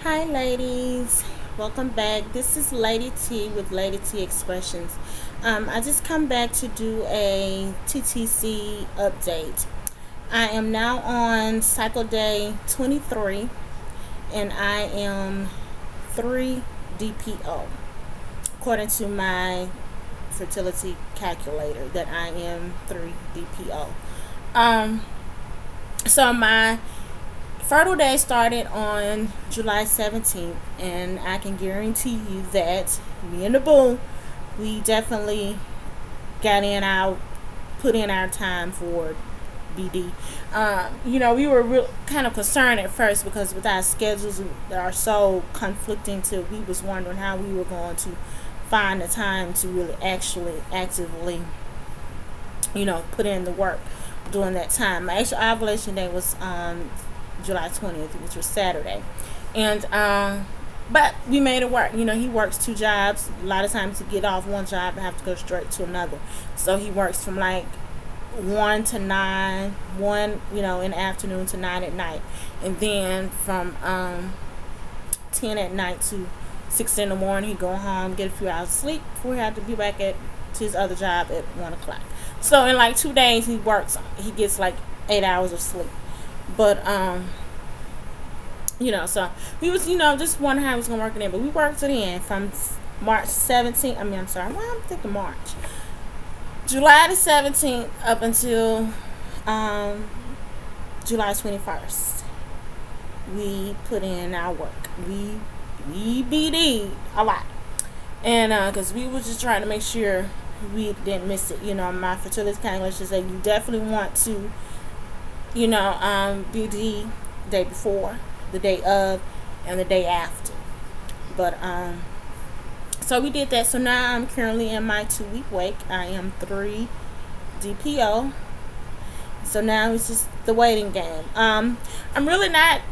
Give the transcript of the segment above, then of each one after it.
Hi, ladies. Welcome back. This is Lady T with Lady T Expressions. I just come back to do a TTC update. I am now on cycle day 23 and I am 3 DPO according to my fertility calculator that I am 3 DPO. Um, so my fertile day started on July 17th, and I can guarantee you that me and the boo, we definitely got in our put in our time for BD. We were kind of concerned at first because with our schedules that are so conflicting, to we was wondering how we were going to find the time to really actually actively, put in the work during that time. My actual ovulation day was July 20th, which was Saturday. And but we made it work. He works two jobs. A lot of times to get off one job and have to go straight to another. So he works from like 1 to 9, 1, in the afternoon to 9 at night. And then from 10 at night to 6 in the morning, he go home, get a few hours of sleep before he had to be back at to his other job at 1 o'clock. So in like 2 days he gets like 8 hours of sleep. But so we was, just wondering how it was gonna work in there. But we worked it in from March 17th. I'm sorry, I'm thinking March. July the 17th up until July 21st. We put in our work. We BD a lot. And because we were just trying to make sure we didn't miss it. My fertility calculation say you definitely want to BD day before, the day of, and the day after. But so we did that. So now I'm currently in my 2-week wake. I am 3 DPO. So now it's just the waiting game. I'm really not.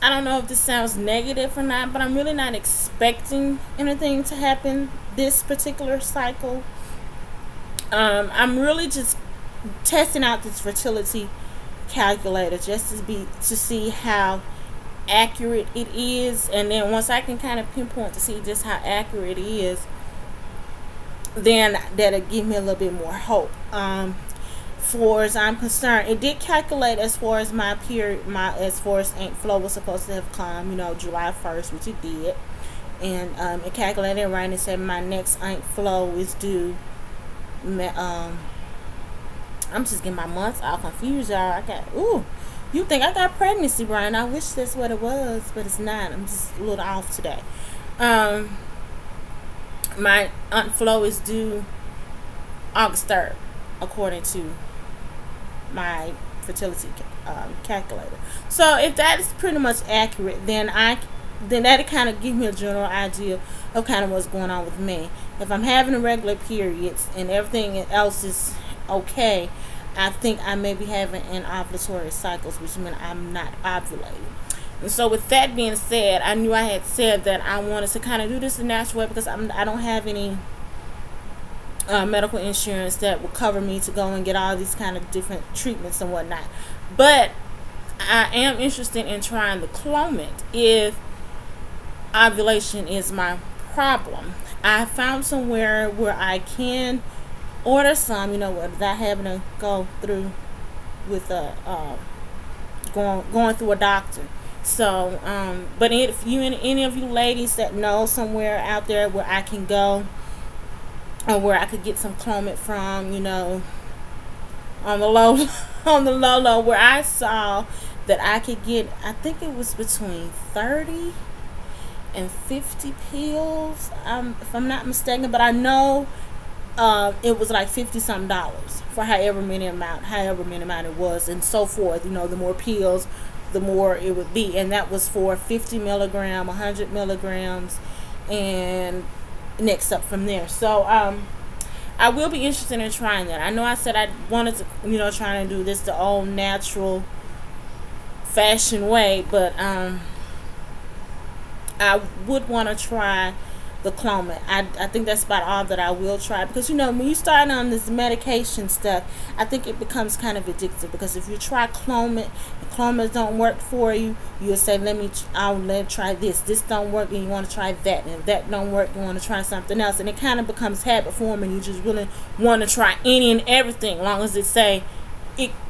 I don't know if this sounds negative or not, but I'm really not expecting anything to happen this particular cycle. I'm really just testing out this fertility calculator just to see how accurate it is, and then once I can kind of pinpoint to see just how accurate it is, then that'll give me a little bit more hope. For as I'm concerned, it did calculate as far as my period, as far as ink flow was supposed to have come, July 1st, which it did, and it calculated right and said my next ink flow is due. I'm just getting my months all confused, y'all. You think I got pregnancy, Brian? I wish that's what it was, but it's not. I'm just a little off today. My ink flow is due August 3rd, according to my fertility calculator. So if that is pretty much accurate, then that'll kind of give me a general idea of kind of what's going on with me. If I'm having irregular periods and everything else is okay, I think I may be having an ovulatory cycles, which means I'm not ovulating. And so with that being said, I knew I had said that I wanted to kind of do this the natural way because I don't have any medical insurance that will cover me to go and get all these kind of different treatments and whatnot. But I am interested in trying the Clomid if ovulation is my problem. I found somewhere where I can order some, without having to go through with going through a doctor. So, but if any of you ladies that know somewhere out there where I can go, or where I could get some Clomid from, on the low, where I saw that I could get, I think it was between 30 and 50 pills, if I'm not mistaken, but I know it was like $50 something for however many amount it was, and so forth. The more pills, the more it would be, and that was for 50 milligram, 100 milligrams, and next up from there. So I will be interested in trying that. I know I said I wanted to, trying to do this the old natural fashion way, but I would want to try the Clomid. I think that's about all that I will try, because when you start on this medication stuff, I think it becomes kind of addictive, because if you try Clomid and Clomid don't work for you, you'll say, I'll try this don't work, and you want to try that, and if that don't work, you want to try something else, and it kind of becomes habit form, and you just really want to try any and everything, long as it say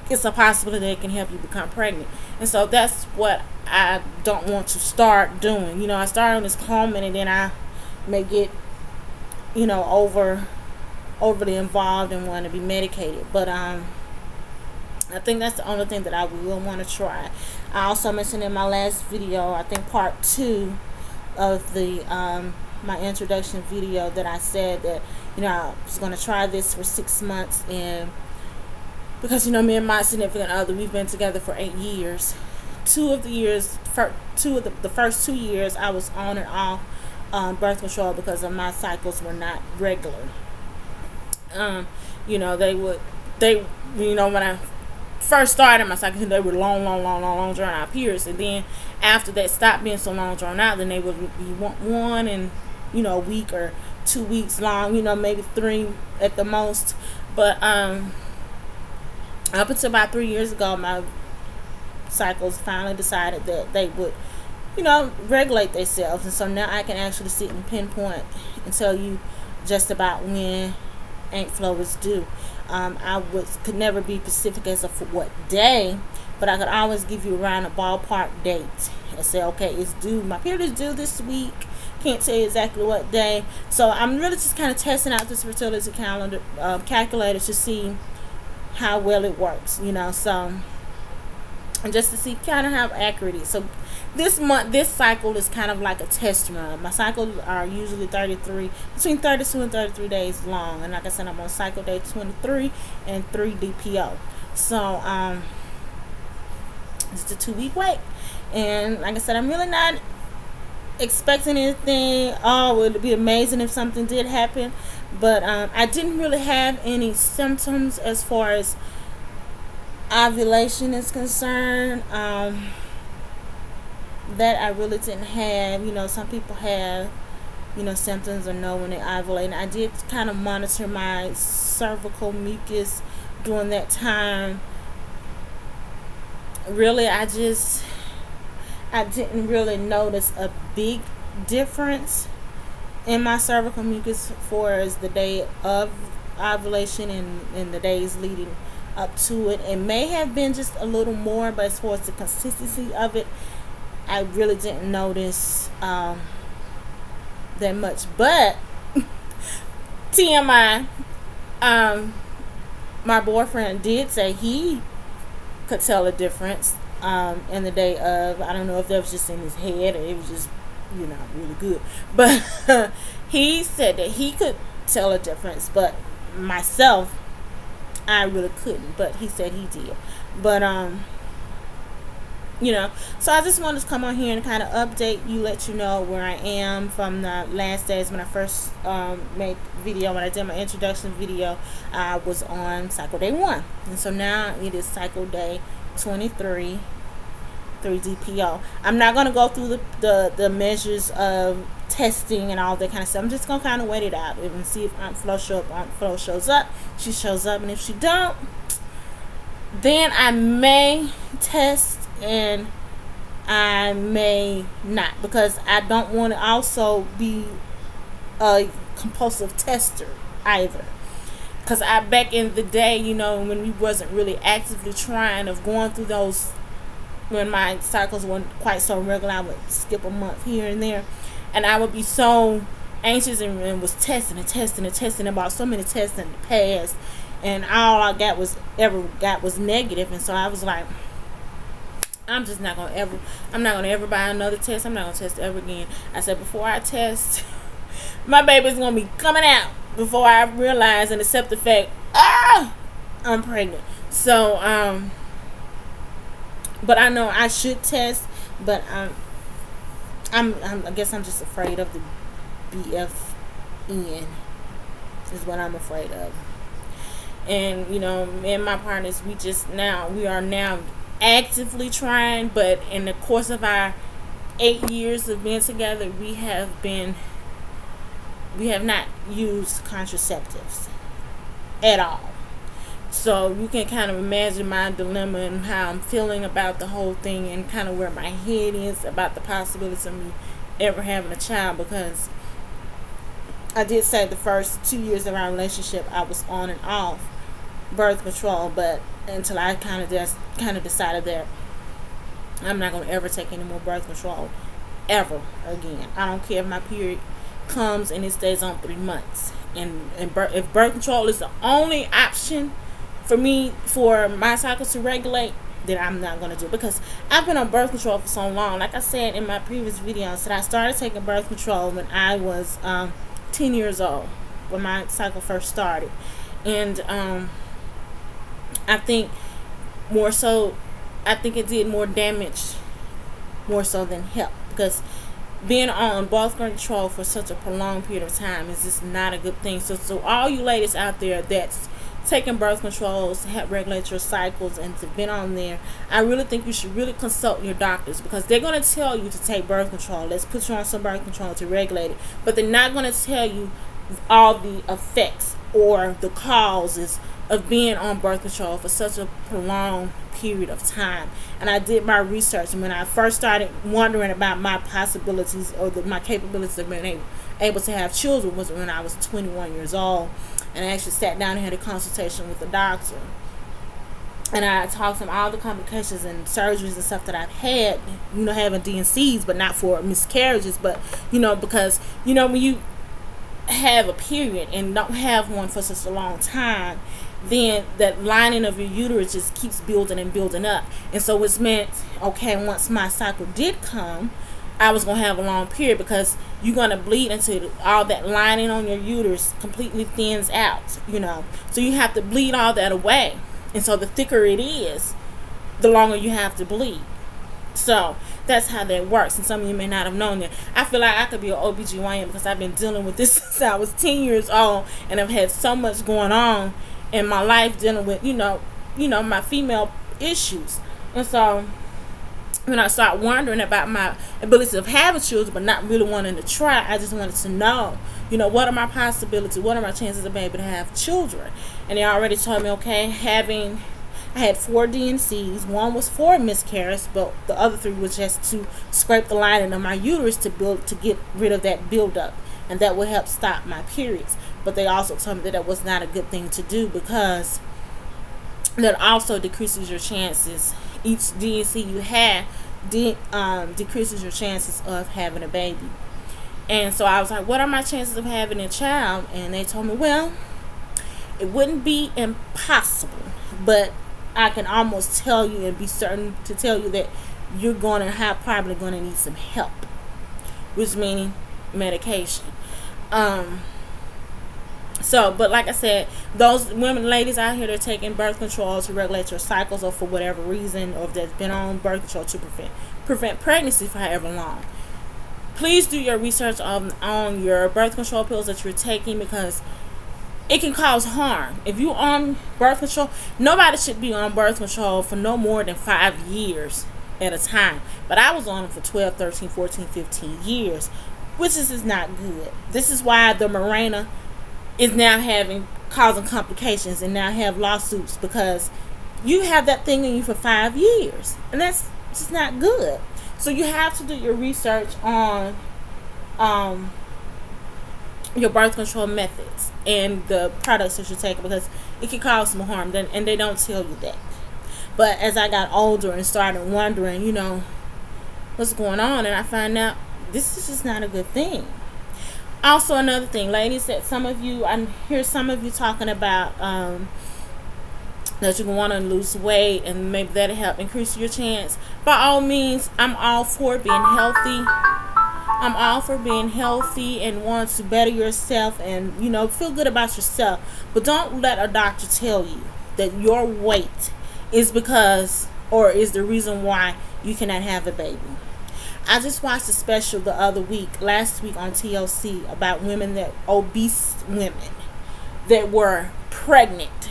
it's a possibility that it can help you become pregnant. And so that's what I don't want to start doing. I start on this Clomid, and then I may get overly involved and want to be medicated. But I think that's the only thing that I will want to try. I also mentioned in my last video, I think part 2 of the my introduction video, that I said that I was going to try this for 6 months, and because me and my significant other, we've been together for 8 years. The first 2 years I was on and off birth control because of my cycles were not regular. When I first started my cycles, they were long drawn out periods, and then after that stopped being so long drawn out, then they would be one and a week or 2 weeks long, maybe 3 at the most. But up until about 3 years ago, my cycles finally decided that they would regulate themselves, and so now I can actually sit and pinpoint and tell you just about when ink flow is due. I could never be specific as of what day, but I could always give you around a ballpark date and say, okay, it's due, my period is due this week. Can't tell you exactly what day. So I'm really just kind of testing out this fertility calendar calculator to see how well it works, so, and just to see kind of how accurate it is. So this cycle is kind of like a test run. My cycles are usually between 32 and 33 days long, and like I said, I'm on cycle day 23 and 3 DPO. So it's a 2-week wait, and like I said, I'm really not expecting anything. Oh, it would be amazing if something did happen, but I didn't really have any symptoms as far as ovulation is concerned. That I really didn't have. Some people have symptoms or know when they ovulate, and I did kind of monitor my cervical mucus during that time. Really, I didn't really notice a big difference in my cervical mucus for as the day of ovulation and the days leading up to it. It may have been just a little more, but as far as the consistency of it, I really didn't notice that much. But TMI, my boyfriend did say he could tell a difference in the day of. I don't know if that was just in his head or it was just really good, but he said that he could tell a difference, but myself, I really couldn't, but he said he did. But so I just wanted to come on here and kind of update you, let you know where I am from the last days when I first made the video. When I did my introduction video, I was on cycle day 1, and so now it is cycle day 23, 3 DPO. I'm not going to go through the measures of testing and all that kind of stuff. I'm just going to kind of wait it out and see if Aunt Flo shows up. Aunt Flo shows up, she shows up, and if she don't, then I may test and I may not, because I don't want to also be a compulsive tester either. Because back in the day, when we wasn't really actively trying, of going through those, when my cycles weren't quite so regular, I would skip a month here and there, and I would be so anxious and was testing about so many tests in the past, and all I ever got was negative. And so I was like, I'm not gonna ever buy another test. I'm not gonna test ever again. I said, before I test, my baby's gonna be coming out before I realize and accept the fact, I'm pregnant. So but I know I should test, but I guess I'm just afraid of the BFN is what I'm afraid of. And me and my partners, we are now actively trying, but in the course of our 8 years of being together, we have been we have not used contraceptives at all. So you can kind of imagine my dilemma and how I'm feeling about the whole thing, and kind of where my head is about the possibility of me ever having a child, because I did say the first 2 years of our relationship I was on and off birth control, but until I kind of decided that I'm not going to ever take any more birth control ever again. I don't care if my period comes and it stays on 3 months. And if birth control is the only option for me, for my cycles to regulate, then I'm not going to do it, because I've been on birth control for so long. Like I said in my previous videos, that I started taking birth control when I was 10 years old, when my cycle first started. And I think more so, I think it did more damage more so than help, because being on birth control for such a prolonged period of time is just not a good thing. So all you ladies out there that's taking birth controls to help regulate your cycles and to been on there, I really think you should really consult your doctors, because they're going to tell you to take birth control. Let's put you on some birth control to regulate it, but they're not going to tell you all the effects or the causes of being on birth control for such a prolonged period of time. And I did my research, and when I first started wondering about my possibilities or my capabilities of being able to have children was when I was 21 years old. And I actually sat down and had a consultation with the doctor, and I talked to him all the complications and surgeries and stuff that I've had, having DNCs, but not for miscarriages, but because when you have a period and don't have one for such a long time, then that lining of your uterus just keeps building and building up. And so it's meant, okay, once my cycle did come, I was going to have a long period, because you're going to bleed until all that lining on your uterus completely thins out, So you have to bleed all that away. And so the thicker it is, the longer you have to bleed. So that's how that works. And some of you may not have known that. I feel like I could be an OBGYN, because I've been dealing with this since I was 10 years old, and I've had so much going on in my life dealing with, my female issues. And so when I start wondering about my ability of having children but not really wanting to try, I just wanted to know, what are my possibilities? What are my chances of being able to have children? And they already told me, okay, I had 4 DNCs. 1 was for miscarriage, but the other 3 was just to scrape the lining of my uterus to get rid of that buildup, and that would help stop my periods. But they also told me that was not a good thing to do, because that also decreases your chances. Each DNC you have decreases your chances of having a baby. And so I was like, what are my chances of having a child? And they told me, well, it wouldn't be impossible, but I can almost tell you and be certain to tell you that you're probably going to need some help, which meaning medication. So, but like I said, those women, ladies out here that are taking birth control to regulate your cycles, or for whatever reason, or if they've been on birth control to prevent pregnancy for however long, please do your research on your birth control pills that you're taking, because it can cause harm. If you're on birth control, nobody should be on birth control for no more than 5 years at a time. But I was on it for 12, 13, 14, 15 years, which is not good. This is why the Mirena is now causing complications and now have lawsuits, because you have that thing in you for 5 years, and that's just not good. So you have to do your research on your birth control methods and the products that you're taking, because it can cause some harm, and they don't tell you that. But as I got older and started wondering, what's going on, and I find out this is just not a good thing. Also, another thing, ladies, that I hear some of you talking about that you want to lose weight, and maybe that'll help increase your chance. By all means, I'm all for being healthy. I'm all for being healthy and want to better yourself and, feel good about yourself. But don't let a doctor tell you that your weight is the reason why you cannot have a baby. I just watched a special last week on TLC about obese women that were pregnant.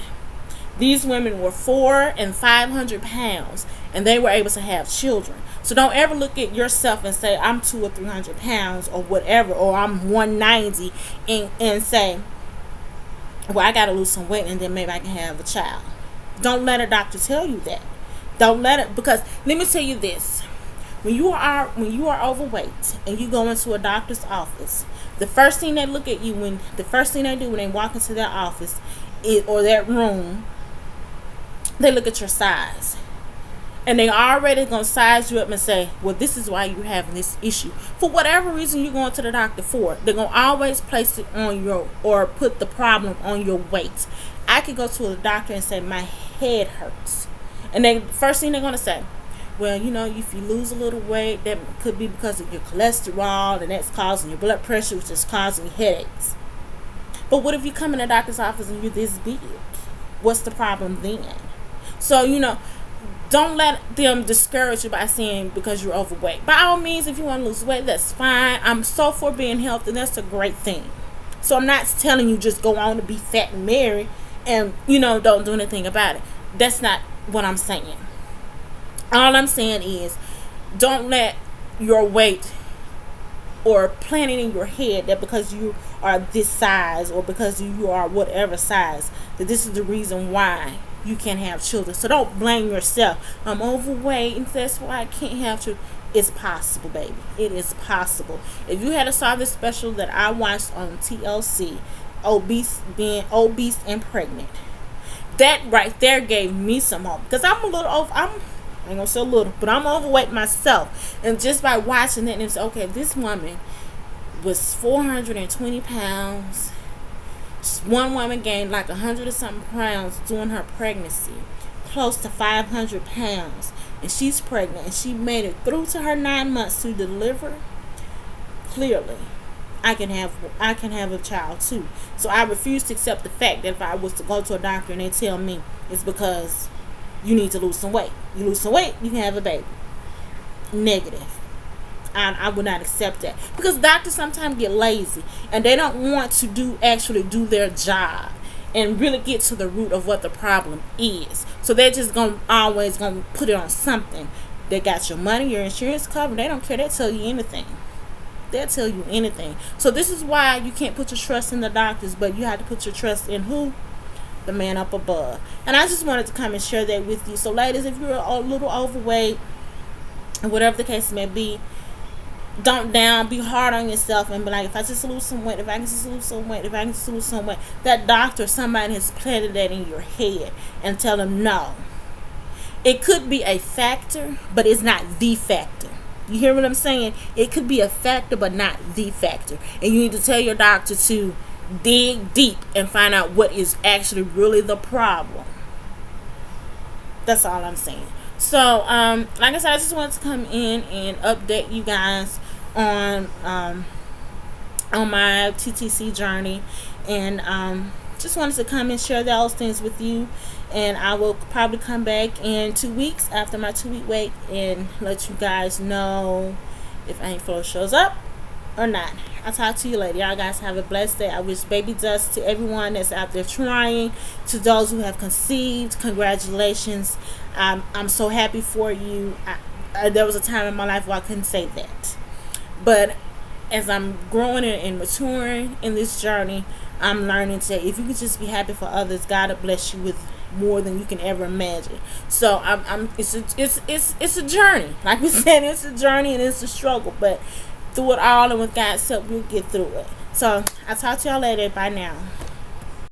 These women were 400 and 500 pounds, and they were able to have children. So don't ever look at yourself and say I'm 200 or 300 pounds or whatever, or I'm 190, and say, well, I gotta lose some weight and then maybe I can have a child. Don't let a doctor tell you that. Don't let it, because let me tell you this. When you are overweight and you go into a doctor's office, the first thing they look at you the first thing they do when they walk into their office or that room, they look at your size. And they already gonna size you up and say, well, this is why you're having this issue. For whatever reason you're going to the doctor for, they're gonna always place it on or put the problem on your weight. I could go to a doctor and say my head hurts, and the first thing they're gonna say, well, if you lose a little weight, that could be because of your cholesterol, and that's causing your blood pressure, which is causing headaches. But what if you come in the doctor's office and you're this big? What's the problem then? So, don't let them discourage you by saying because you're overweight. By all means, if you want to lose weight, that's fine. I'm so for being healthy. That's a great thing. So I'm not telling you just go on to be fat and merry and, don't do anything about it. That's not what I'm saying. All I'm saying is don't let your weight or plan it in your head that because you are this size or because you are whatever size, that this is the reason why you can't have children. So don't blame yourself. I'm overweight and that's why I can't have children. It's possible, baby. It is possible. If you had saw this special that I watched on TLC, being obese and pregnant, that right there gave me some hope, because I'm a little over. I ain't gonna say a little, but I'm overweight myself. And just by watching it, it's okay. This woman was 420 pounds. One woman gained like 100 or something pounds during her pregnancy, close to 500 pounds, and she's pregnant, and she made it through to her 9 months to deliver. Clearly, I can have a child too. So I refuse to accept the fact that if I was to go to a doctor and they tell me it's because you need to lose some weight. You lose some weight, you can have a baby. Negative. I would not accept that, because doctors sometimes get lazy and they don't want to actually do their job and really get to the root of what the problem is. So they're just always gonna put it on something. They got your money, your insurance covered. They don't care. They'll tell you anything. So this is why you can't put your trust in the doctors, but you have to put your trust in who? The man up above. And I just wanted to come and share that with you. So ladies, if you're a little overweight, and whatever the case may be, don't be hard on yourself and be like, if I just lose some weight, that doctor, somebody has planted that in your head, and tell them no. It could be a factor, but it's not the factor. You hear what I'm saying? It could be a factor, but not the factor. And you need to tell your doctor to dig deep and find out what is actually really the problem. That's all I'm saying. So, like I said, I just wanted to come in and update you guys on my TTC journey, and just wanted to come and share those things with you. And I will probably come back in 2 weeks after my 2-week wait and let you guys know if Ain't Flow shows up or not. I'll talk to you later. Y'all guys have a blessed day. I wish baby dust to everyone that's out there trying. To those who have conceived, congratulations. I'm so happy for you. There was a time in my life where I couldn't say that. But as I'm growing and maturing in this journey, I'm learning to, if you could just be happy for others, God will bless you with more than you can ever imagine. So it's a journey. Like we said, it's a journey and it's a struggle. But through it all and with God's help, we'll get through it. So I'll talk to y'all later. Bye now.